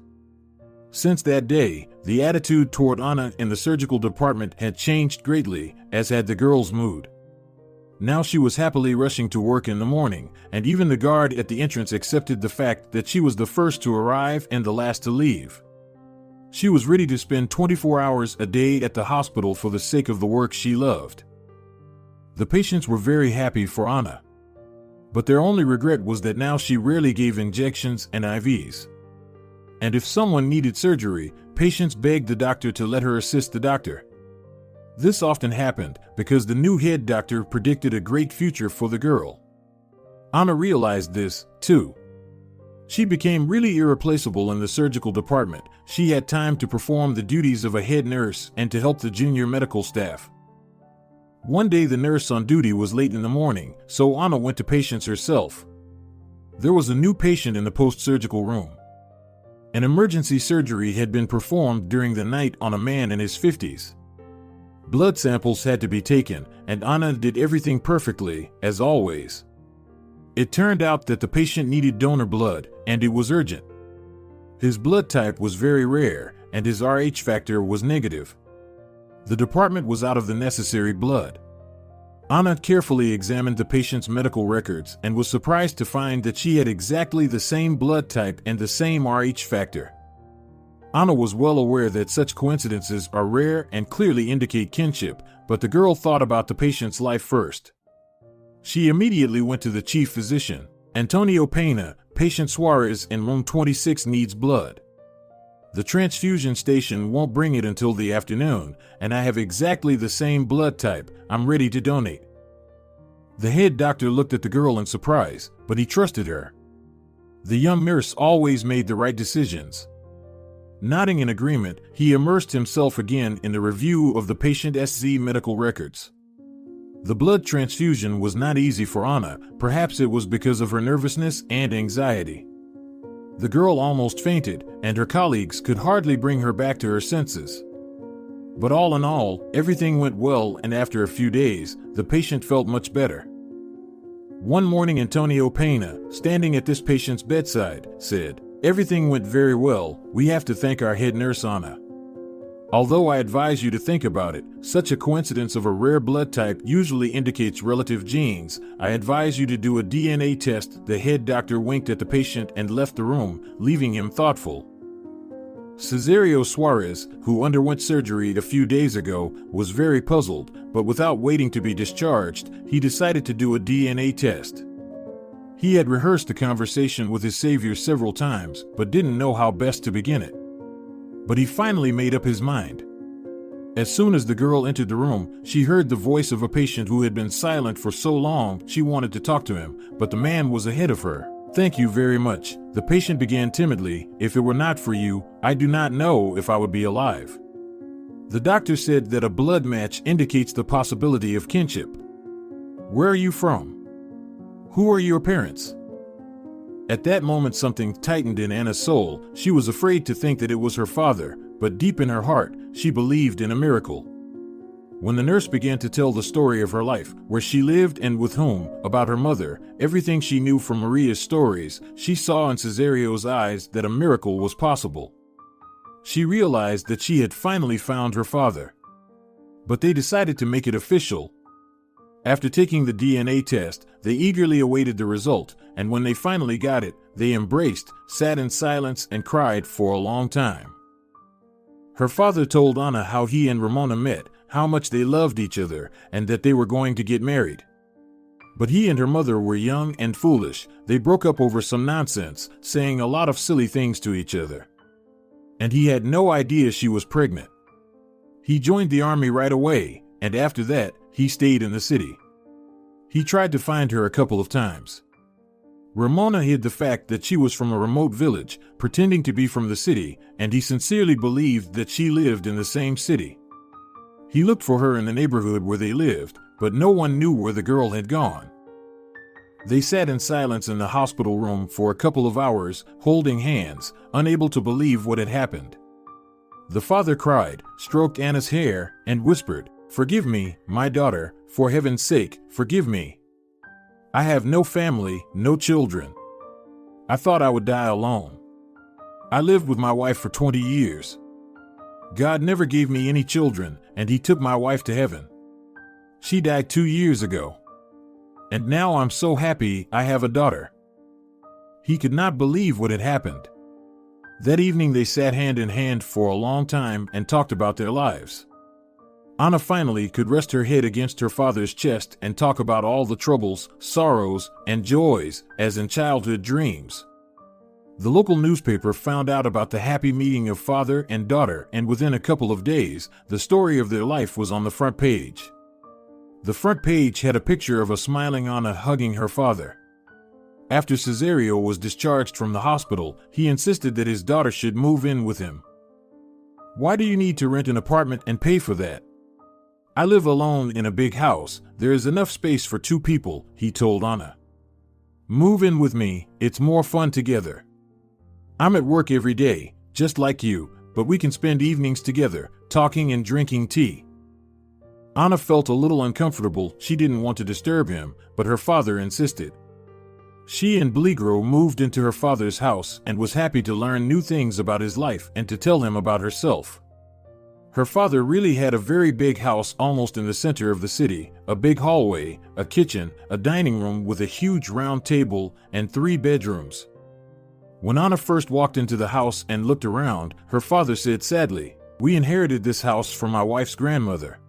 Since that day, the attitude toward Ana in the surgical department had changed greatly, as had the girl's mood. Now she was happily rushing to work in the morning, and even the guard at the entrance accepted the fact that she was the first to arrive and the last to leave. She was ready to spend 24 hours a day at the hospital for the sake of the work she loved. The patients were very happy for Ana. But their only regret was that now she rarely gave injections and IVs. And if someone needed surgery, patients begged the doctor to let her assist the doctor. This often happened because the new head doctor predicted a great future for the girl. Ana realized this, too. She became really irreplaceable in the surgical department. She had time to perform the duties of a head nurse and to help the junior medical staff. One day the nurse on duty was late in the morning, so Ana went to patients herself. There was a new patient in the post-surgical room. An emergency surgery had been performed during the night on a man in his 50s. Blood samples had to be taken, and Ana did everything perfectly, as always. It turned out that the patient needed donor blood, and it was urgent. His blood type was very rare, and his Rh factor was negative. The department was out of the necessary blood. Ana carefully examined the patient's medical records and was surprised to find that she had exactly the same blood type and the same Rh factor. Ana was well aware that such coincidences are rare and clearly indicate kinship, but the girl thought about the patient's life first. She immediately went to the chief physician. "Antonio Pena, patient Suarez in room 26 needs blood. The transfusion station won't bring it until the afternoon, and I have exactly the same blood type. I'm ready to donate." The head doctor looked at the girl in surprise, but he trusted her. The young nurse always made the right decisions. Nodding in agreement, he immersed himself again in the review of the patient's medical records. The blood transfusion was not easy for Ana. Perhaps it was because of her nervousness and anxiety. The girl almost fainted, and her colleagues could hardly bring her back to her senses. But all in all, everything went well, and after a few days, the patient felt much better. One morning, Antonio Pena, standing at this patient's bedside, said, "Everything went very well. We have to thank our head nurse, Ana. Although I advise you to think about it, such a coincidence of a rare blood type usually indicates relative genes. I advise you to do a DNA test." The head doctor winked at the patient and left the room, leaving him thoughtful. Cesario Suarez, who underwent surgery a few days ago, was very puzzled, but without waiting to be discharged, he decided to do a DNA test. He had rehearsed the conversation with his savior several times, but didn't know how best to begin it. But he finally made up his mind. As soon as the girl entered the room, she heard the voice of a patient who had been silent for so long she wanted to talk to him, but the man was ahead of her. "Thank you very much," the patient began timidly. "If it were not for you, I do not know if I would be alive." The doctor said that a blood match indicates the possibility of kinship. "Where are you from? Who are your parents?" At that moment, something tightened in Anna's soul. She was afraid to think that it was her father, but deep in her heart, she believed in a miracle. When the nurse began to tell the story of her life, where she lived and with whom, about her mother, everything she knew from Maria's stories, she saw in Cesario's eyes that a miracle was possible. She realized that she had finally found her father. But they decided to make it official. After taking the DNA test, they eagerly awaited the result, and when they finally got it, they embraced, sat in silence, and cried for a long time. Her father told Ana how he and Ramona met, how much they loved each other, and that they were going to get married. But he and her mother were young and foolish. They broke up over some nonsense, saying a lot of silly things to each other. And he had no idea she was pregnant. He joined the army right away, and after that, he stayed in the city. He tried to find her a couple of times. Ramona hid the fact that she was from a remote village, pretending to be from the city, and he sincerely believed that she lived in the same city. He looked for her in the neighborhood where they lived, but no one knew where the girl had gone. They sat in silence in the hospital room for a couple of hours, holding hands, unable to believe what had happened. The father cried, stroked Anna's hair, and whispered, "Forgive me, my daughter, for heaven's sake, forgive me. I have no family, no children. I thought I would die alone. I lived with my wife for 20 years. God never gave me any children, and he took my wife to heaven. She died 2 years ago. And now I'm so happy I have a daughter." He could not believe what had happened. That evening they sat hand in hand for a long time and talked about their lives. Ana finally could rest her head against her father's chest and talk about all the troubles, sorrows, and joys, as in childhood dreams. The local newspaper found out about the happy meeting of father and daughter, and within a couple of days, the story of their life was on the front page. The front page had a picture of a smiling Ana hugging her father. After Cesario was discharged from the hospital, he insisted that his daughter should move in with him. "Why do you need to rent an apartment and pay for that? I live alone in a big house. There is enough space for 2 people, he told Ana. "Move in with me, it's more fun together. I'm at work every day, just like you, but we can spend evenings together, talking and drinking tea." Ana felt a little uncomfortable. She didn't want to disturb him, but her father insisted. She and Bligro moved into her father's house and was happy to learn new things about his life and to tell him about herself. Her father really had a very big house almost in the center of the city, a big hallway, a kitchen, a dining room with a huge round table, and 3 bedrooms. When Ana first walked into the house and looked around, her father said sadly, "We inherited this house from my wife's grandmother.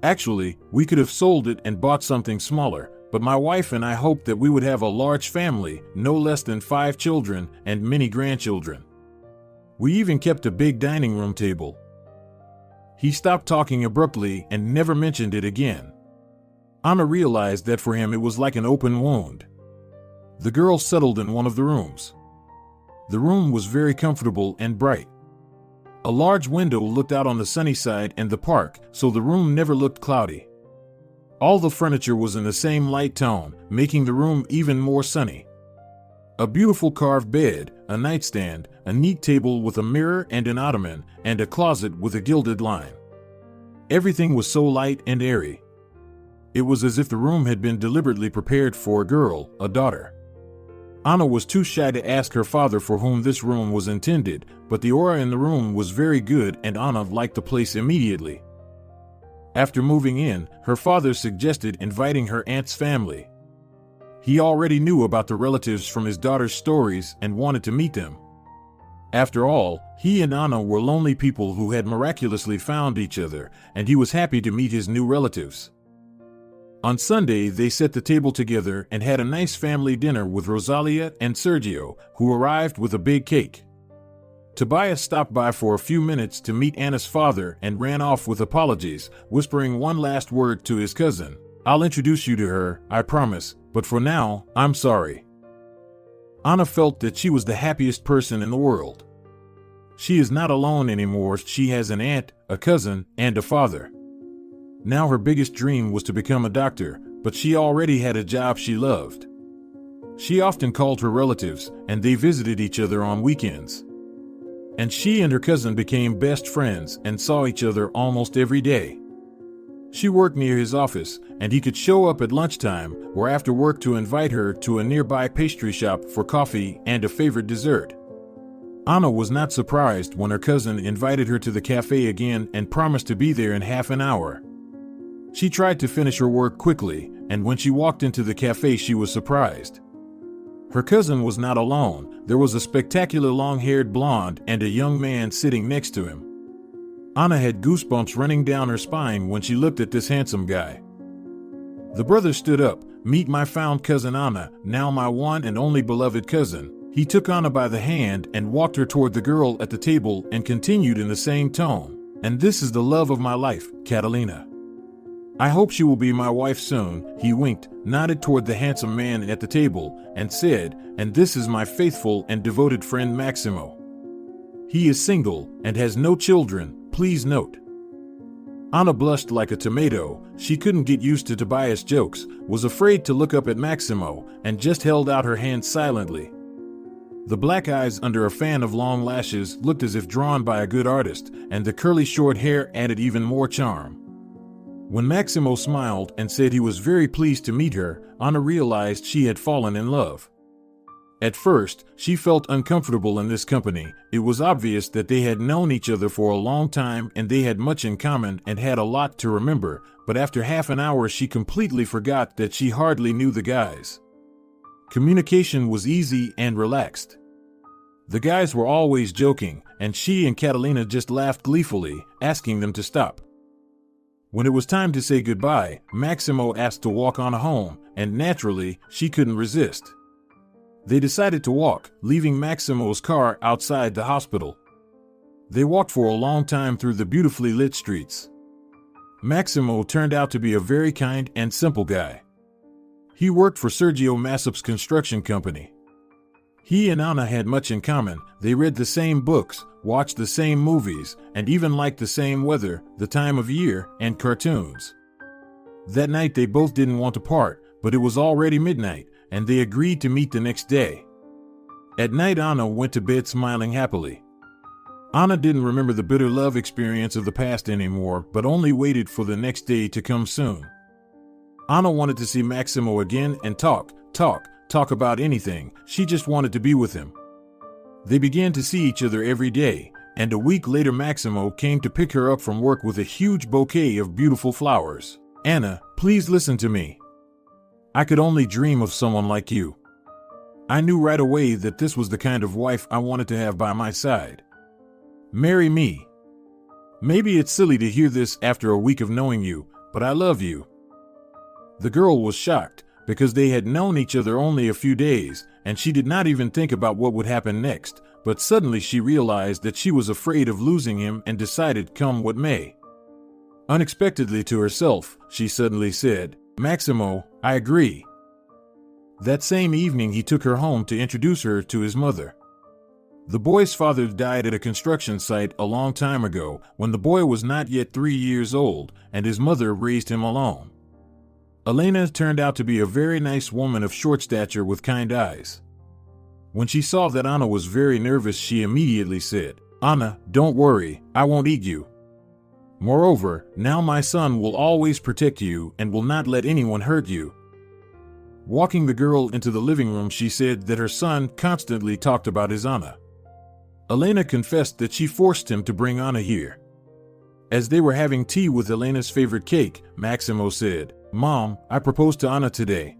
Actually, we could have sold it and bought something smaller, but my wife and I hoped that we would have a large family, no less than 5 children and many grandchildren. We even kept a big dining room table." He stopped talking abruptly and never mentioned it again. Ana realized that for him it was like an open wound. The girl settled in one of the rooms. The room was very comfortable and bright. A large window looked out on the sunny side and the park, so the room never looked cloudy. All the furniture was in the same light tone, making the room even more sunny. A beautiful carved bed, a nightstand, a neat table with a mirror and an ottoman, and a closet with a gilded line. Everything was so light and airy. It was as if the room had been deliberately prepared for a girl, a daughter. Ana was too shy to ask her father for whom this room was intended, but the aura in the room was very good and Ana liked the place immediately. After moving in, her father suggested inviting her aunt's family. He already knew about the relatives from his daughter's stories and wanted to meet them. After all, he and Ana were lonely people who had miraculously found each other, and he was happy to meet his new relatives. On Sunday, they set the table together and had a nice family dinner with Rosalia and Sergio, who arrived with a big cake. Tobias stopped by for a few minutes to meet Anna's father and ran off with apologies, whispering one last word to his cousin. "I'll introduce you to her, I promise, but for now, I'm sorry." Ana felt that she was the happiest person in the world. She is not alone anymore. She has an aunt, a cousin, and a father. Now her biggest dream was to become a doctor, but she already had a job she loved. She often called her relatives, and they visited each other on weekends. And she and her cousin became best friends and saw each other almost every day. She worked near his office, and he could show up at lunchtime or after work to invite her to a nearby pastry shop for coffee and a favorite dessert. Ana was not surprised when her cousin invited her to the cafe again and promised to be there in half an hour. She tried to finish her work quickly, and when she walked into the cafe, she was surprised. Her cousin was not alone. There was a spectacular long-haired blonde and a young man sitting next to him. Ana had goosebumps running down her spine when she looked at this handsome guy. The brother stood up. "Meet my found cousin Ana, now my one and only beloved cousin." He took Ana by the hand and walked her toward the girl at the table and continued in the same tone. "And this is the love of my life, Catalina. I hope she will be my wife soon." He winked, nodded toward the handsome man at the table, and said, "And this is my faithful and devoted friend Maximo. He is single and has no children, please note." Ana blushed like a tomato. She couldn't get used to Tobias' jokes, was afraid to look up at Maximo, and just held out her hand silently. The black eyes under a fan of long lashes looked as if drawn by a good artist, and the curly short hair added even more charm. When Maximo smiled and said he was very pleased to meet her, Ana realized she had fallen in love. At first, she felt uncomfortable in this company. It was obvious that they had known each other for a long time and they had much in common and had a lot to remember, but after half an hour she completely forgot that she hardly knew the guys. Communication was easy and relaxed. The guys were always joking, and she and Catalina just laughed gleefully, asking them to stop. When it was time to say goodbye, Maximo asked to walk Ana home, and naturally, she couldn't resist. They decided to walk, leaving Maximo's car outside the hospital. They walked for a long time through the beautifully lit streets. Maximo turned out to be a very kind and simple guy. He worked for Sergio Massip's construction company. He and Ana had much in common. They read the same books, watched the same movies, and even liked the same weather, the time of year, and cartoons. That night they both didn't want to part, but it was already midnight, and they agreed to meet the next day. At night Ana went to bed smiling happily. Ana didn't remember the bitter love experience of the past anymore, but only waited for the next day to come soon. Ana wanted to see Maximo again and talk about anything. She just wanted to be with him. They began to see each other every day, and a week later Maximo came to pick her up from work with a huge bouquet of beautiful flowers. "Ana, please listen to me. I could only dream of someone like you. I knew right away that this was the kind of wife I wanted to have by my side. Marry me. Maybe it's silly to hear this after a week of knowing you, but I love you." The girl was shocked, because they had known each other only a few days, and she did not even think about what would happen next, but suddenly she realized that she was afraid of losing him and decided come what may. Unexpectedly to herself, she suddenly said, "Maximo, I agree." That same evening he took her home to introduce her to his mother. The boy's father died at a construction site a long time ago, when the boy was not yet 3 years old, and his mother raised him alone. Elena turned out to be a very nice woman of short stature with kind eyes. When she saw that Ana was very nervous, she immediately said, "Ana, don't worry, I won't eat you. Moreover, now my son will always protect you and will not let anyone hurt you." Walking the girl into the living room, she said that her son constantly talked about his Ana. Elena confessed that she forced him to bring Ana here. As they were having tea with Elena's favorite cake, Maximo said, "Mom, I proposed to Ana today."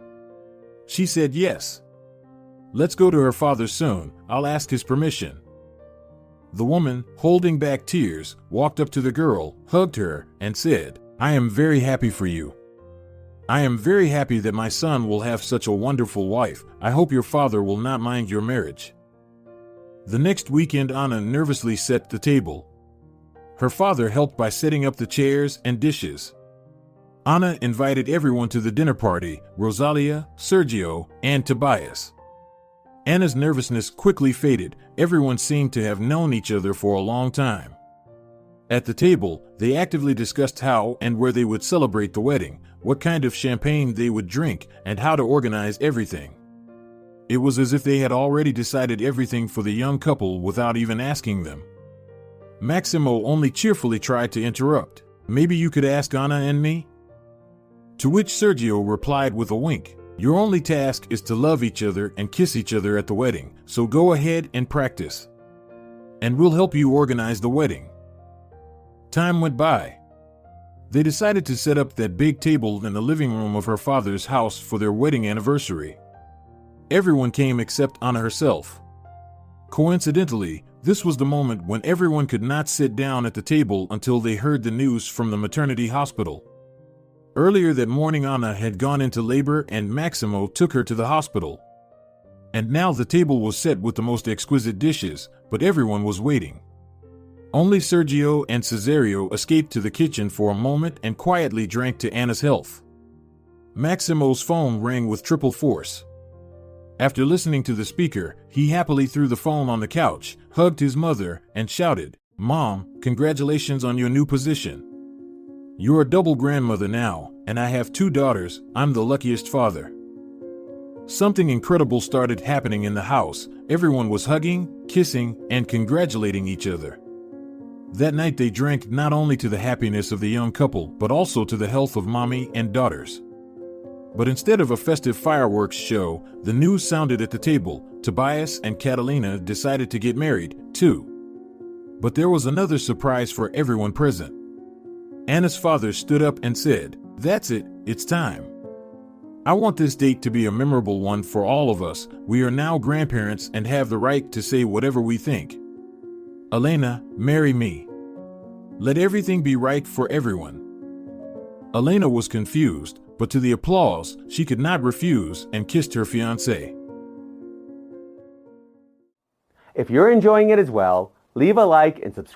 She said yes. "Let's go to her father soon, I'll ask his permission." The woman, holding back tears, walked up to the girl, hugged her, and said, "I am very happy for you. I am very happy that my son will have such a wonderful wife. I hope your father will not mind your marriage." The next weekend Ana nervously set the table. Her father helped by setting up the chairs and dishes. Ana invited everyone to the dinner party: Rosalia, Sergio, and Tobias. Ana's nervousness quickly faded. Everyone seemed to have known each other for a long time. At the table, they actively discussed how and where they would celebrate the wedding, what kind of champagne they would drink, and how to organize everything. It was as if they had already decided everything for the young couple without even asking them. Maximo only cheerfully tried to interrupt. "Maybe you could ask Ana and me?" To which Sergio replied with a wink. "Your only task is to love each other and kiss each other at the wedding, so go ahead and practice. And we'll help you organize the wedding." Time went by. They decided to set up that big table in the living room of her father's house for their wedding anniversary. Everyone came except Ana herself. Coincidentally, this was the moment when everyone could not sit down at the table until they heard the news from the maternity hospital. Earlier that morning, Ana had gone into labor and Maximo took her to the hospital. And now the table was set with the most exquisite dishes, but everyone was waiting. Only Sergio and Cesario escaped to the kitchen for a moment and quietly drank to Ana's health. Maximo's phone rang with triple force. After listening to the speaker, he happily threw the phone on the couch, hugged his mother, and shouted, "Mom, congratulations on your new position. You're a double grandmother now, and I have 2 daughters. I'm the luckiest father." Something incredible started happening in the house. Everyone was hugging, kissing, and congratulating each other. That night they drank not only to the happiness of the young couple, but also to the health of mommy and daughters. But instead of a festive fireworks show, the news sounded at the table. Tobias and Catalina decided to get married, too. But there was another surprise for everyone present. Ana's father stood up and said, "That's it, it's time. I want this date to be a memorable one for all of us. We are now grandparents and have the right to say whatever we think. Elena, marry me. Let everything be right for everyone." Elena was confused, but to the applause, she could not refuse and kissed her fiancé. If you're enjoying it as well, leave a like and subscribe.